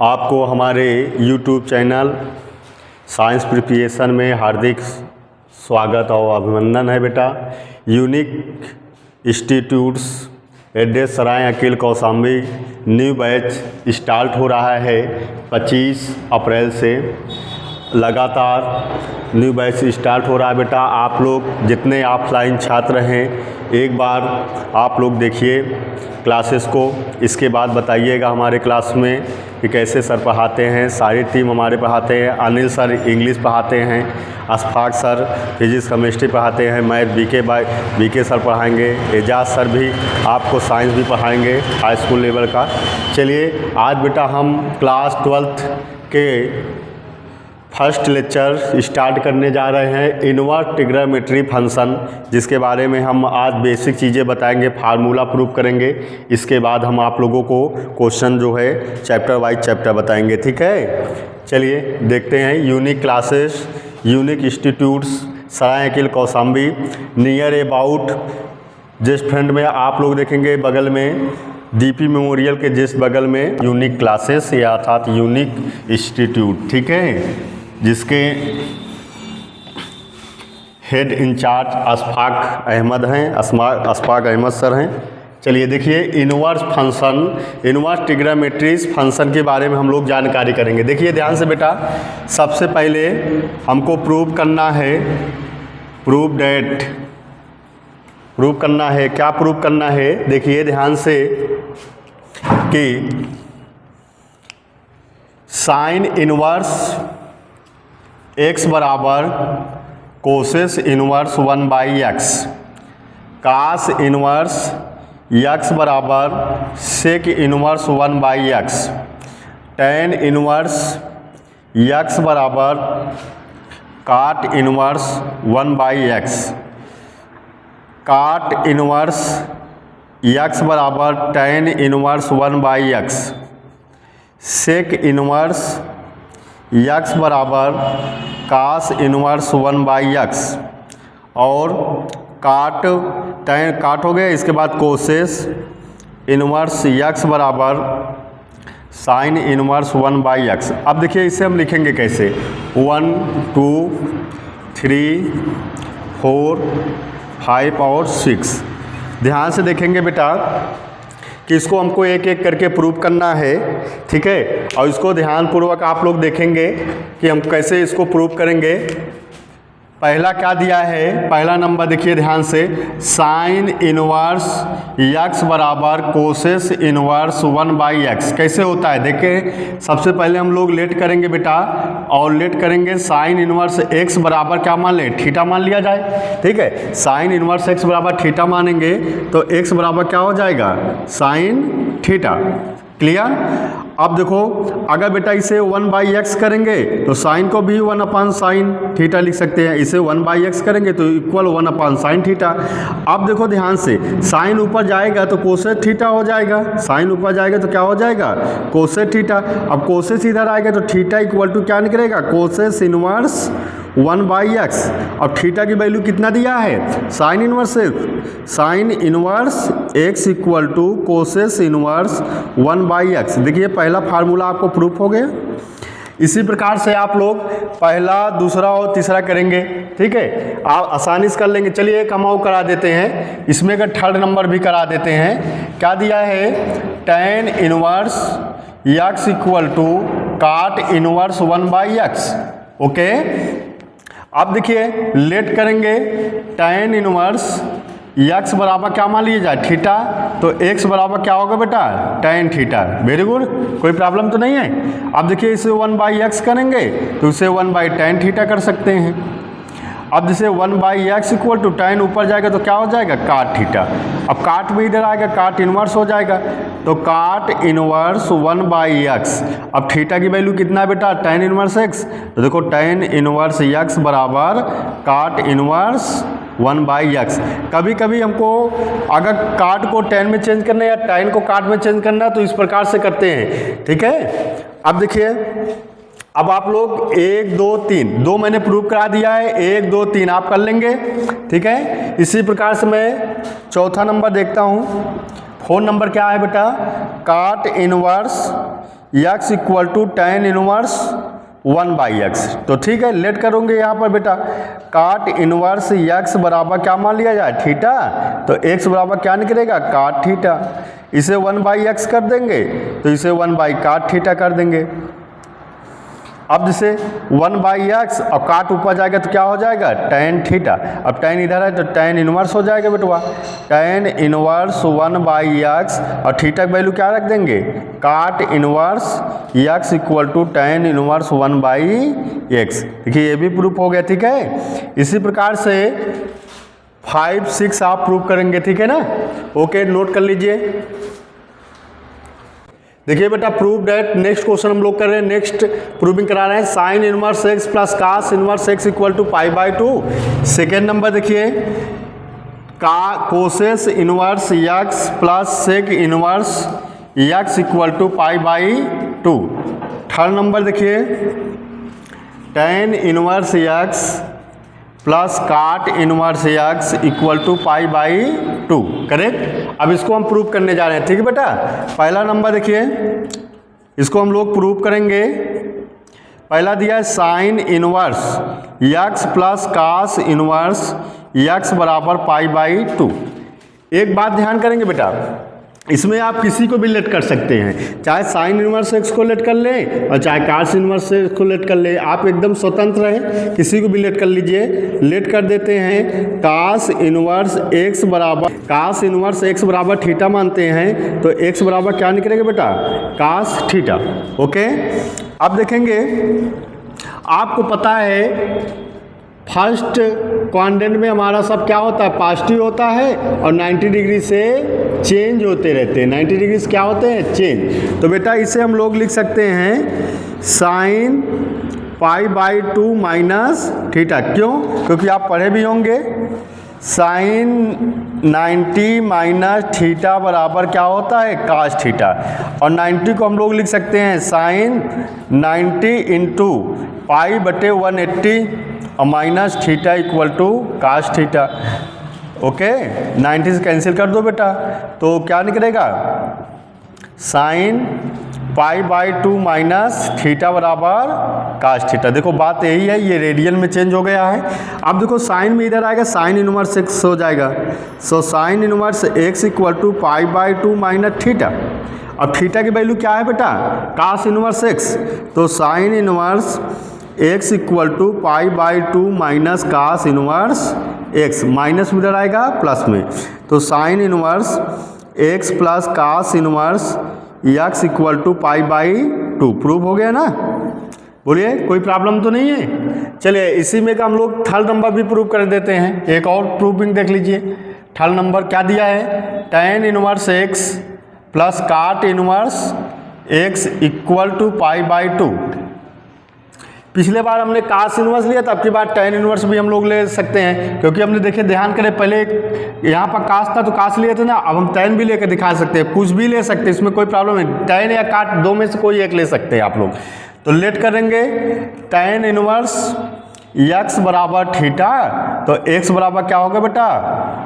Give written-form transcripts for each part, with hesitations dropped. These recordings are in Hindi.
आपको हमारे YouTube चैनल साइंस प्रिपरेशन में हार्दिक स्वागत और अभिनंदन है बेटा। Unique Institute's address Sarai Akil Kaushambi new batch start हो रहा है 25 अप्रैल से। लगातार न्यू बैच स्टार्ट हो रहा है बेटा। आप लोग जितने ऑफलाइन छात्र हैं एक बार आप लोग देखिए क्लासेस को, इसके बाद बताइएगा हमारे क्लास में कि कैसे सर पढ़ाते हैं। सारी टीम हमारे पढ़ाते हैं। अनिल सर इंग्लिश पढ़ाते हैं, अशफाक सर फिजिक्स केमिस्ट्री पढ़ाते हैं, मैथ बीके सर पढ़ाएंगे, एजाज सर भी आपको साइंस भी पढ़ाएंगे हाई स्कूल लेवल का। चलिए आज बेटा हम क्लास 12th के फर्स्ट लेक्चर स्टार्ट करने जा रहे हैं, इनवर्स ट्रिग्नोमेट्री फंक्शन, जिसके बारे में हम आज बेसिक चीज़ें बताएंगे, फार्मूला प्रूव करेंगे। इसके बाद हम आप लोगों को क्वेश्चन जो है चैप्टर वाइज चैप्टर बताएंगे, ठीक है। चलिए देखते हैं। Unique classes, unique institutes Sarai Akil Kaushambi near about just front में आप लोग देखेंगे, बगल में डीपी मेमोरियल के जिस बगल में यूनिक क्लासेस या अर्थात यूनिक इंस्टीट्यूट, ठीक है, जिसके हेड इंचार्ज अशफाक अहमद हैं, अशफाक अहमद सर हैं। चलिए देखिए इनवर्स फंक्शन, इनवर्स ट्रिग्नोमेट्रीज फंक्शन के बारे में हम लोग जानकारी करेंगे। देखिए ध्यान से बेटा, सबसे पहले हमको प्रूव करना है, प्रूव करना है। क्या प्रूव करना है? देखिए ध्यान से कि साइन इनवर्स x बराबर cosec inverse 1/x, cos inverse x बराबर sec inverse 1/x, tan inverse x बराबर cot inverse 1/x, cot inverse x बराबर tan inverse 1/x, sec inverse x बराबर कास इनवर्स 1/x, और काट टेन काट हो गया। इसके बाद कोसेस इनवर्स x बराबर साइन इनवर्स 1/x। अब देखिए इसे हम लिखेंगे कैसे, 1 2 3 4 5 और 6। ध्यान से देखेंगे बेटा कि इसको हमको एक एक करके प्रूव करना है, ठीक है। और इसको ध्यानपूर्वक आप लोग देखेंगे कि हम कैसे इसको प्रूव करेंगे। पहला क्या दिया है, पहला नंबर देखिए ध्यान से, साइन इनवर्स x बराबर कोसेस इनवर्स 1/x। कैसे होता है देखिए, सबसे पहले हम लोग लेट करेंगे बेटा, और लेट करेंगे साइन इनवर्स x बराबर क्या मान लें, थीटा मान लिया जाए, ठीक है। साइन इनवर्स x बराबर थीटा मानेंगे तो x बराबर क्या हो जाएगा, साइन थीटा। क्लियर। अब देखो अगर बेटा इसे 1/x करेंगे तो साइन को भी 1/sin थीटा लिख सकते हैं, इसे 1/x करेंगे तो इक्वल 1/sin थीटा। अब देखो ध्यान से, साइन ऊपर जाएगा तो कोसेट थीटा हो जाएगा, साइन ऊपर जाएगा तो क्या हो जाएगा, कोसेट थीटा। अब कोसेस इधर आएगा तो थीटा इक्वल टू क्या निकलेगा, कोसेस इनवर्स 1/x। अब थीटा की वैल्यू कितना दिया है, sine inverse sine inverse x equal to cosec inverse 1/x। देखिए पहला फार्मूला आपको प्रूफ हो गया। इसी प्रकार से आप लोग पहला, दूसरा और तीसरा करेंगे, ठीक है, आप आसानी से कर लेंगे। चलिए एक हम और करा देते हैं, इसमें का थर्ड नंबर भी करा देते हैं। क्या दिया है, tan inverse x equal to cot inverse 1/x, okay. अब देखिए लेट करेंगे, टेन इनवर्स x बराबर क्या मान लीजिए जाए, थीटा, तो x बराबर क्या होगा बेटा, टेन थीटा। वेरी गुड, कोई प्रॉब्लम तो नहीं है। अब देखिए इसे 1/x करेंगे तो इसे 1/tan थीटा कर सकते हैं। अब जैसे 1/x इक्वल टू टेन ऊपर जाएगा तो क्या हो जाएगा, काट थीटा। अब काट में इधर आएगा, काट इनवर्स हो जाएगा, तो काट इनवर्स 1/x। अब थीटा की वैल्यू कितना है बेटा, टेन इनवर्स x, तो देखो टेन इनवर्स x बराबर काट इनवर्स 1/x। कभी कभी हमको अगर काट को टेन में चेंज करना है या टेन को काट में चेंज करना है तो इस प्रकार से करते हैं, ठीक है। अब देखिए, अब आप लोग 1 2 3 दो मैंने प्रूव करा दिया है, 1 2 3 आप कर लेंगे, ठीक है। इसी प्रकार से मैं चौथा नंबर देखता हूँ। 4 नंबर क्या है बेटा, cot inverse x equal to tan inverse 1/x। तो ठीक है, लेट करोगे यहाँ पर बेटा, काट इनवर्स यक्स बराबर क्या मान लिया जाए, थीटा। तो x बराबर क्या निकलेगा, काट थीटा। इसे 1/x कर देंगे तो इसे 1/काट थीटा कर देंगे। अब जैसे 1/x और काट ऊपर जाएगा तो क्या हो जाएगा, tan थीटा। अब tan इधर है तो tan इनवर्स हो जाएगा बेटवा, tan इनवर्स 1/x और थीटा की वैल्यू क्या रख देंगे, cot inverse x equal to tan inverse 1/x। देखिए ये भी प्रूफ हो गया, ठीक है। इसी प्रकार से 5, 6 आप प्रूफ करेंगे, ठीक है ना। ओके, नोट कर लीजिए। देखिए बेटा, प्रूव डेट, नेक्स्ट क्वेश्चन हम लोग कर रहे हैं, नेक्स्ट प्रूविंग करा रहे हैं, sine inverse x plus cos inverse x equal to π/2। Second number देखिए, का cosec inverse x plus sec inverse x equal to π/2। Third number देखिए, tan inverse x plus cot inverse x equal to π/2। Correct. अब इसको हम प्रूव करने जा रहे हैं, ठीक है बेटा। पहला नंबर देखिए, इसको हम लोग प्रूव करेंगे। पहला दिया है sine inverse x plus cos inverse x बराबर π/2। एक बात ध्यान करेंगे बेटा, इसमें आप किसी को भी लेट कर सकते हैं, चाहे साइन इनवर्स x को लेट कर ले और चाहे कास इनवर्स x को लेट कर ले, आप एकदम स्वतंत्र हैं, किसी को भी लेट कर लीजिए। लेट कर देते हैं, कास इनवर्स x बराबर थीटा मानते हैं, तो x बराबर क्या निकलेगा बेटा, कास थीटा। ओके, अब देखेंगे, आपको पता है फर्स्ट क्वाड्रेंट में हमारा सब क्या होता है, पॉजिटिव होता है और 90 डिग्री से चेंज होते रहते हैं। 90 डिग्री से क्या होते हैं, चेंज। तो बेटा इसे हम लोग लिख सकते हैं साइन π/2 माइनस थीटा। क्यों, क्योंकि आप पढ़े भी होंगे, साइन 90 माइनस थीटा बराबर क्या होता है, कास थीटा। और 90 को हम लोग लिख सकते हैं साइन 90 इंटू π/180 और minus theta equal to cos theta. Okay, 90 से कैंसिल कर दो बेटा, तो क्या निकलेगा, साइन π/2 माइनस थीटा बराबर कास थीटा। देखो बात यही है, ये रेडियन में चेंज हो गया है। अब देखो साइन में इधर आएगा, साइन इनवर्स x हो जाएगा। So sine inverse x equal to π/2 minus theta. अब थीटा की वैल्यू क्या है बेटा, कास इनवर्स x, तो sine inverse x equal to π/2 minus cos inverse x, minus में इधर आएगा प्लस में, तो sine inverse x plus cos inverse x equal to π/2। Prove हो गया ना, बोलिए कोई प्रॉब्लम तो नहीं है। चलिए इसी में का हम लोग थर्ड नंबर भी प्रूव कर देते हैं। एक और प्रूविंग देख लीजिए। थर्ड नंबर क्या दिया है, tan inverse x plus cot inverse x equal to π/2। पिछले बार हमने कास इनवर्स लिया था, अब की बार tan इनवर्स भी हम लोग ले सकते हैं, क्योंकि हमने देखे, ध्यान करें, पहले यहाँ पर कास था तो कास लिए थे ना, अब हम tan भी लेकर दिखा सकते हैं, कुछ भी ले सकते हैं, इसमें कोई प्रॉब्लम नहीं। tan या काट दो में से कोई एक ले सकते हैं आप लोग। तो लेट करेंगे, tan इनवर्स x बराबर थीटा, तो x बराबर क्या होगा बेटा,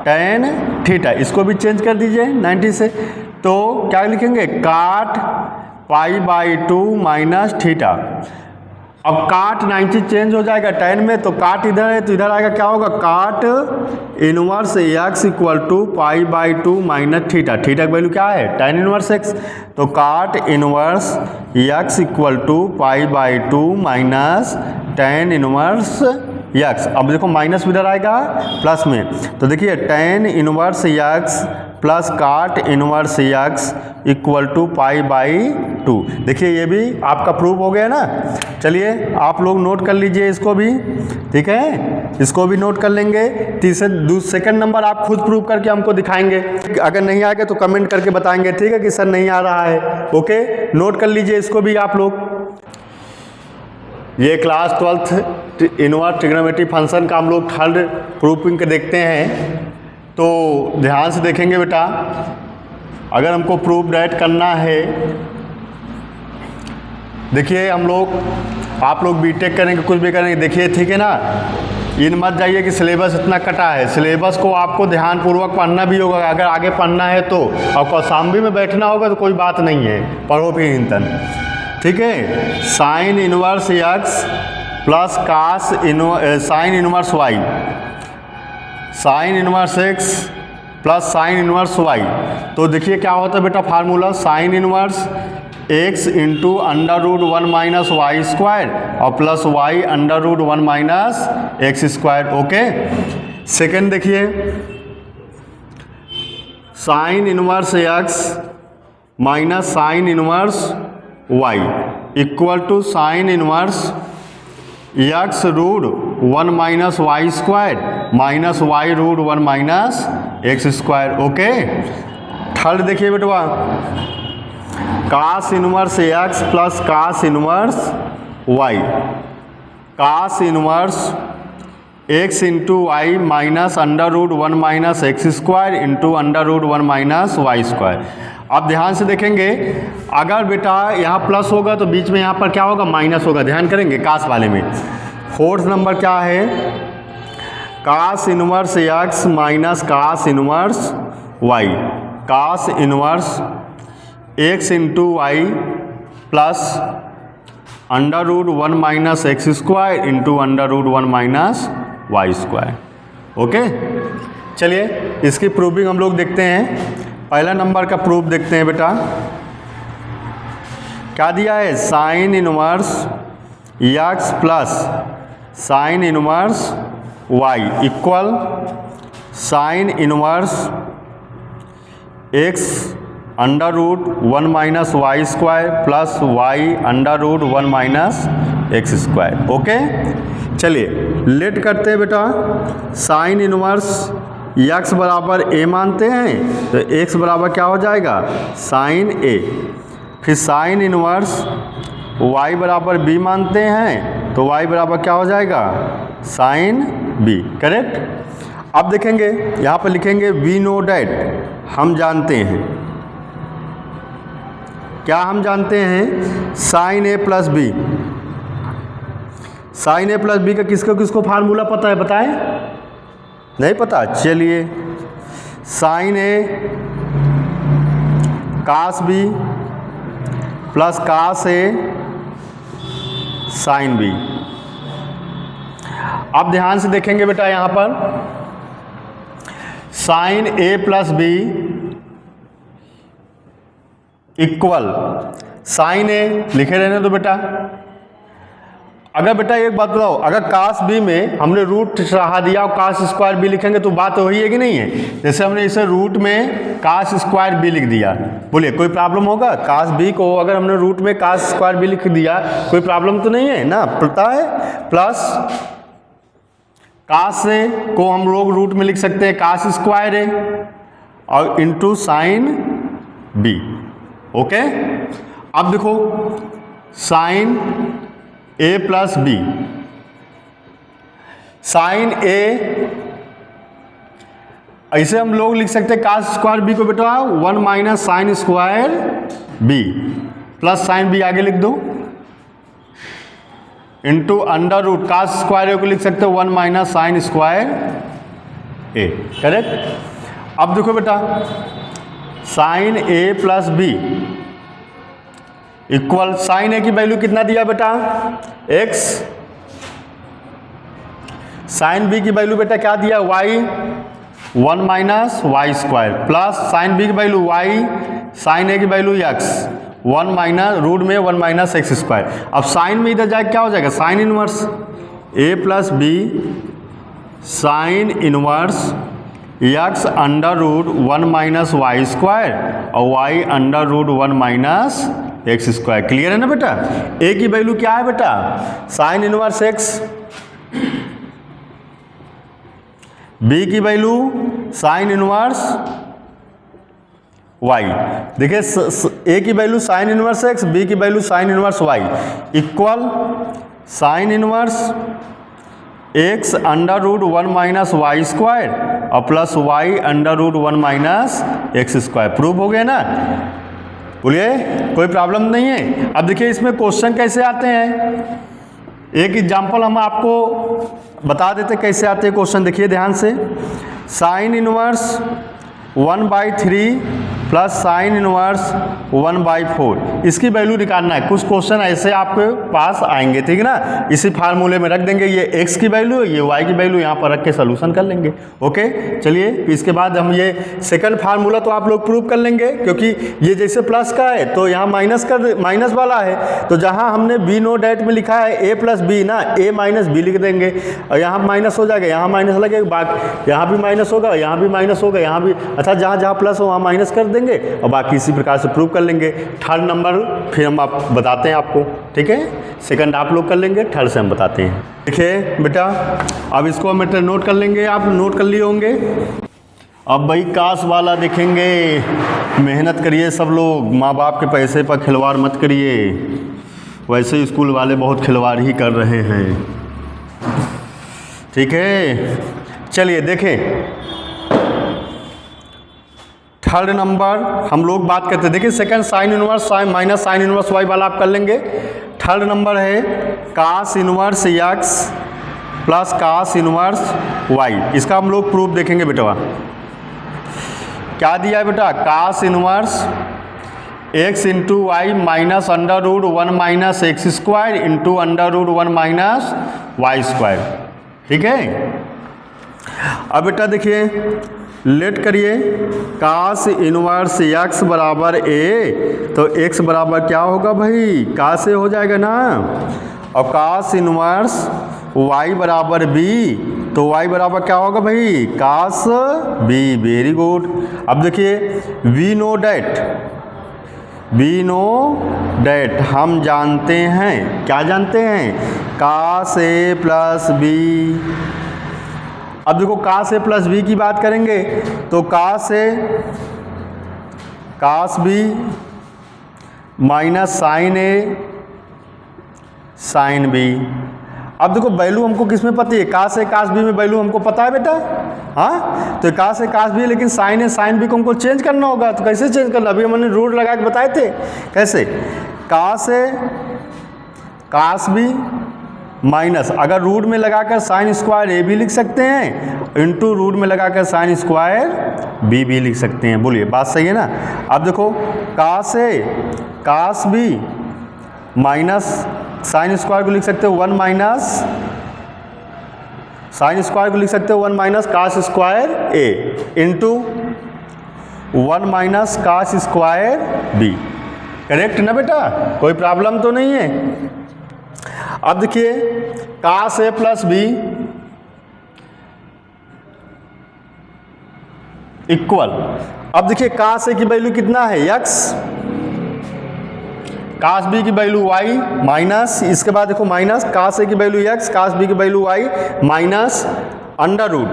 tan थीटा। इसको भी चेंज कर दीजिए 90 से, तो क्या लिखेंगे, काट π/2 माइनस थीटा। अब काट 90 चेंज हो जाएगा tan में, तो काट इधर है तो इधर आएगा, क्या होगा, cot inverse x equal to π/2 minus theta. Theta की वैल्यू क्या है, tan इनवर्स x, तो cot inverse x equal to π/2 minus tan inverse x। अब देखो माइनस इधर आएगा प्लस में, तो देखिए tan inverse x plus cot inverse x equal to π/2। देखिए ये भी आपका प्रूव हो गया ना। चलिए आप लोग नोट कर लीजिए इसको भी, ठीक है, इसको भी नोट कर लेंगे। सेकंड नंबर आप खुद प्रूव करके हमको दिखाएंगे, अगर नहीं आएगा तो कमेंट करके बताएंगे, ठीक है, कि सर नहीं आ रहा है। ओके, नोट कर लीजिए इसको भी आप लोग। ये class 12th inverse trigonometry function का हम लोग थर्ड प्रूविंग के देखते हैं, तो ध्यान से देखेंगे बेटा। अगर हमको प्रूफ डायरेक्ट करना है, देखिए हम लोग, आप लोग बीटेक करेंगे, कुछ भी करेंगे, देखिए ठीक है ना, इन मत जाइए कि सिलेबस इतना कटा है। सिलेबस को आपको ध्यानपूर्वक पढ़ना भी होगा, अगर आगे पढ़ना है तो। और कौशाम्बी में बैठना होगा तो कोई बात नहीं है, पढ़ो भी हिंतन। ठीक है, sine inverse x plus cos sine inverse y, sine inverse x plus sine inverse y. तो देखिए क्या होता है बेटा formula, sine inverse x into under root 1 minus y square और plus y under root 1 minus x square. Okay, second देखिए, sine inverse x minus sine inverse y equal to sine inverse x root 1 minus y square minus y root 1 minus x square. Okay, third देखिए बेटवा, cos inverse x plus cos inverse y, cos inverse x into y minus under root 1 minus x square into under root 1 minus y square. आप ध्यान से देखेंगे, अगर बेटा यहाँ प्लस होगा तो बीच में यहाँ पर क्या होगा, माइनस होगा, ध्यान करेंगे कास वाले में। फोर्थ नंबर क्या है, cos inverse x minus cos inverse y, cos inverse x into y plus under root 1 minus x square into under root 1 minus y square. Okay, चलिए इसकी प्रूविंग हम लोग देखते हैं। पहला नंबर का प्रूफ देखते हैं बेटा, क्या दिया है, sine inverse x plus sine inverse y equal sine inverse x under root 1 minus y square plus y under root 1 minus x square. Okay, चलिए लेट करते हैं बेटा, साइन इनवर्स एक्स बराबर ए मानते हैं तो एक्स बराबर क्या हो जाएगा, साइन ए। फिर साइन इनवर्स वाई बराबर बी मानते हैं तो वाई बराबर क्या हो जाएगा, साइन बी। करेक्ट। अब देखेंगे यहाँ पर लिखेंगे वी नो डैट, हम जानते हैं, क्या हम जानते हैं, sign A plus B. Sign A plus B का किसको किसको फार्मूला पता है, बताएं, नहीं पता, चलिए साइन ए कास बी प्लस कास ए साइन बी। अब ध्यान से देखेंगे बेटा, यहाँ पर sign A plus B equal sine ए लिखे रहने दो बेटा। अगर बेटा एक बात बताओ, अगर कास बी में हमने रूट चढ़ा दिया और कास स्क्वायर बी लिखेंगे तो बात वही है कि नहीं है। जैसे हमने इसे रूट में कास स्क्वायर बी लिख दिया, बोलिए कोई प्रॉब्लम होगा, कास बी को अगर हमने रूट में कास स्क्वायर बी लिख दिया कोई प्रॉब्लम तो नहीं है ना, पता है। प्लस कास से को हम लोग रूट में लिख सकते हैं कास स्क्वायर है और इंटू साइन बी। ओके, अब देखो sign A plus B, sign ए ऐसे हम लोग लिख सकते हैं कास स्क्वायर बी को बेटा 1 minus sine square B plus sine B आगे लिख दो into under root cos square A को लिख सकते हो 1 minus sine square A. Correct. अब देखो बेटा sine A plus B equal sine A की वैल्यू कितना दिया बेटा, x, साइन बी की वैल्यू बेटा क्या दिया, y 1 minus y square plus sine B की वैल्यू y, साइन ए की वैल्यू x 1 माइनस रूट में 1 माइनस एक्स स्क्वायर। अब साइन में इधर जाए क्या हो जाएगा, sine inverse a plus B sine inverse x under root 1 minus y square और y under root 1 minus x square. Clear है ना बेटा। ए की वैल्यू क्या है बेटा, साइन इनवर्स एक्स, बी की वैल्यू साइन इनवर्स वाई। देखिए ए की value sine inverse x, B की value sine inverse y equal sine inverse x under root 1 minus y square और plus y under root 1 minus x square. Prove हो गया ना, बोलिए कोई प्रॉब्लम नहीं है। अब देखिए इसमें क्वेश्चन कैसे आते हैं, एक एग्जांपल हम आपको बता देते कैसे आते हैं क्वेश्चन। देखिए ध्यान से, sine inverse 1/3 plus sine inverse 1/4। इसकी वैल्यू निकालना है। कुछ क्वेश्चन ऐसे आपके पास आएंगे, ठीक है ना। इसी फार्मूले में रख देंगे, ये x की वैल्यू, ये y की वैल्यू, यहाँ पर रख के सोल्यूशन कर लेंगे। ओके, चलिए इसके बाद हम ये सेकंड फार्मूला तो आप लोग प्रूव कर लेंगे, क्योंकि ये जैसे प्लस का है तो यहाँ माइनस वाला है, तो जहाँ हमने बी नो डेट में लिखा है a प्लस बी ना, a माइनस बी लिख देंगे और यहाँ माइनस हो जाएगा, यहाँ माइनस लगेगा, यहाँ भी माइनस होगा, यहाँ भी माइनस होगा, यहाँ भी, अच्छा जहाँ जहाँ प्लस हो वहाँ माइनस कर देंगे और बाकी इसी प्रकार से प्रूव कर लेंगे। थर्ड नंबर फिर हम आप बताते हैं आपको, ठीक है। सेकंड आप लोग कर लेंगे, थर्ड से हम बताते हैं। देखिए बेटा, अब इसको हम नोट कर लेंगे, आप नोट कर लिए होंगे। अब भाई काश वाला देखेंगे, मेहनत करिए सब लोग, माँ बाप के पैसे पर खिलवाड़ मत करिए, वैसे स्कूल वाले बहुत खिलवाड़ ही कर रहे हैं, ठीक है। चलिए देखें, थर्ड नंबर हम लोग बात करते हैं। देखिए second sine inverse minus sine inverse y वाला आप कर लेंगे। थर्ड नंबर है cos inverse x plus cos inverse y. इसका हम लोग प्रूफ देखेंगे बेटा। क्या दिया है बेटा, cos inverse x into y minus under root 1 minus x square into under root 1 minus y square, ठीक है। अब बेटा देखिए, लेट करिए, कास इनवर्स एक्स बराबर ए, तो एक्स बराबर क्या होगा भाई, कास ए हो जाएगा ना, और कास इनवर्स वाई बराबर बी, तो वाई बराबर क्या होगा भाई, कास बी। Very good. अब देखिए, वी नो डैट हम जानते हैं, क्या जानते हैं, कास ए प्लस बी। अब देखो कास ए प्लस बी की बात करेंगे तो कास A cos B minus sign A sine B. अब देखो वैल्यू हमको किस में पता है, कास ए कास बी में वैल्यू हमको पता है बेटा, हाँ। तो कास ए कास बी, लेकिन साइन ए साइन बी को हमको चेंज करना होगा, तो कैसे चेंज करना, अभी हमने रूट लगा के बताए थे कैसे, कास ए कास बी माइनस, अगर रूट में लगाकर साइन स्क्वायर ए भी लिख सकते हैं, इंटू रूट में लगाकर साइन स्क्वायर बी भी लिख सकते हैं। बोलिए बात सही है ना। अब देखो cos A cos B minus sine square को लिख सकते हो 1 माइनस साइन स्क्वायर को लिख सकते हो 1 minus cos square A into 1 minus cos square B. Correct ना बेटा, कोई प्रॉब्लम तो नहीं है। अब देखिए, cos A plus B equal, अब देखिए कास ए की वैल्यू कितना है x, कास बी की वैल्यू y माइनस, इसके बाद देखो माइनस कास ए की वैल्यू x, कास बी की value y minus under root,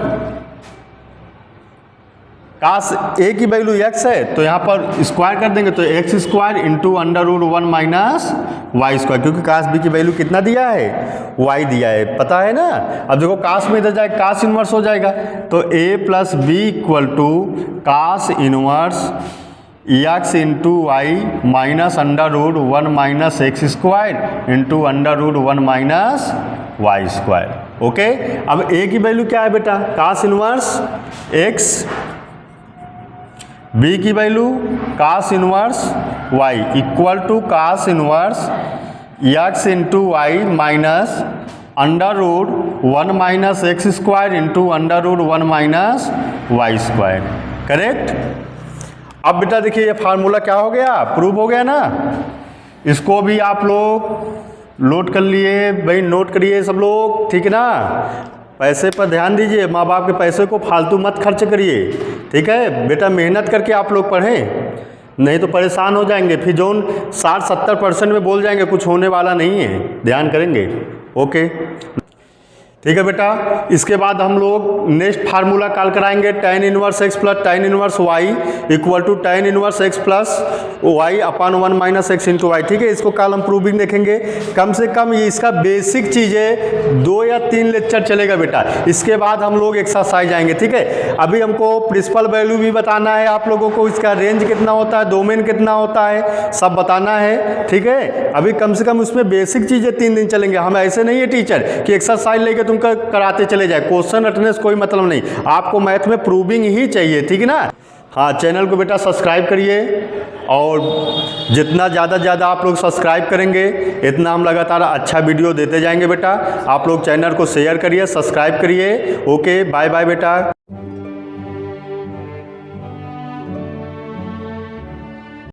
cos A की वैल्यू x है तो यहाँ पर स्क्वायर कर देंगे, तो x square into under root 1 minus y square, क्योंकि कास बी की वैल्यू कितना दिया है, y दिया है, पता है ना। अब देखो कास में इधर जाए कास इनवर्स हो जाएगा, तो a plus B equal to cos inverse x into y minus under root 1 minus x square into under root 1 minus y square. Okay, अब a की वैल्यू क्या है बेटा, कास इनवर्स x, b की वैल्यू cos inverse y equal to cos inverse x into y minus under root 1 minus x square into under root 1 minus y square. Correct. अब बेटा देखिए, ये फार्मूला क्या हो गया, प्रूव हो गया ना। इसको भी आप लोग नोट कर लिए भाई, नोट करिए सब लोग, ठीक है ना। पैसे पर ध्यान दीजिए, माँ बाप के पैसे को फालतू मत खर्च करिए, ठीक है बेटा। मेहनत करके आप लोग पढ़ें, नहीं तो परेशान हो जाएंगे, फिर जोन 60-70% में बोल जाएंगे, कुछ होने वाला नहीं है, ध्यान करेंगे। ओके ठीक है बेटा। इसके बाद हम लोग नेक्स्ट फार्मूला कॉल कराएंगे, tan inverse x plus tan inverse y equal to tan inverse x plus y upon 1 minus x into y. ठीक है, इसको कल हम प्रूविंग देखेंगे। कम से कम ये इसका बेसिक चीज़ें 2 या 3 लेक्चर चलेगा बेटा। इसके बाद हम लोग एक्सरसाइज आएंगे। ठीक है, अभी हमको प्रिंसिपल वैल्यू भी बताना है आप लोगों को, इसका रेंज कितना होता है, डोमेन कितना होता है, सब बताना है। ठीक है, अभी कम से कम उसमें बेसिक चीज़ें 3 दिन चलेंगे। हम ऐसे नहीं है टीचर कि एक्सरसाइज लेके तुम कराते चले जाए, क्वेश्चन अटेंडेंस कोई मतलब नहीं, आपको मैथ में प्रूविंग ही चाहिए। ठीक है ना। हाँ, चैनल को बेटा सब्सक्राइब करिए, और जितना ज़्यादा से ज़्यादा आप लोग सब्सक्राइब करेंगे इतना हम लगातार अच्छा वीडियो देते जाएंगे बेटा। आप लोग चैनल को शेयर करिए, सब्सक्राइब करिए। ओके, बाय बाय बेटा।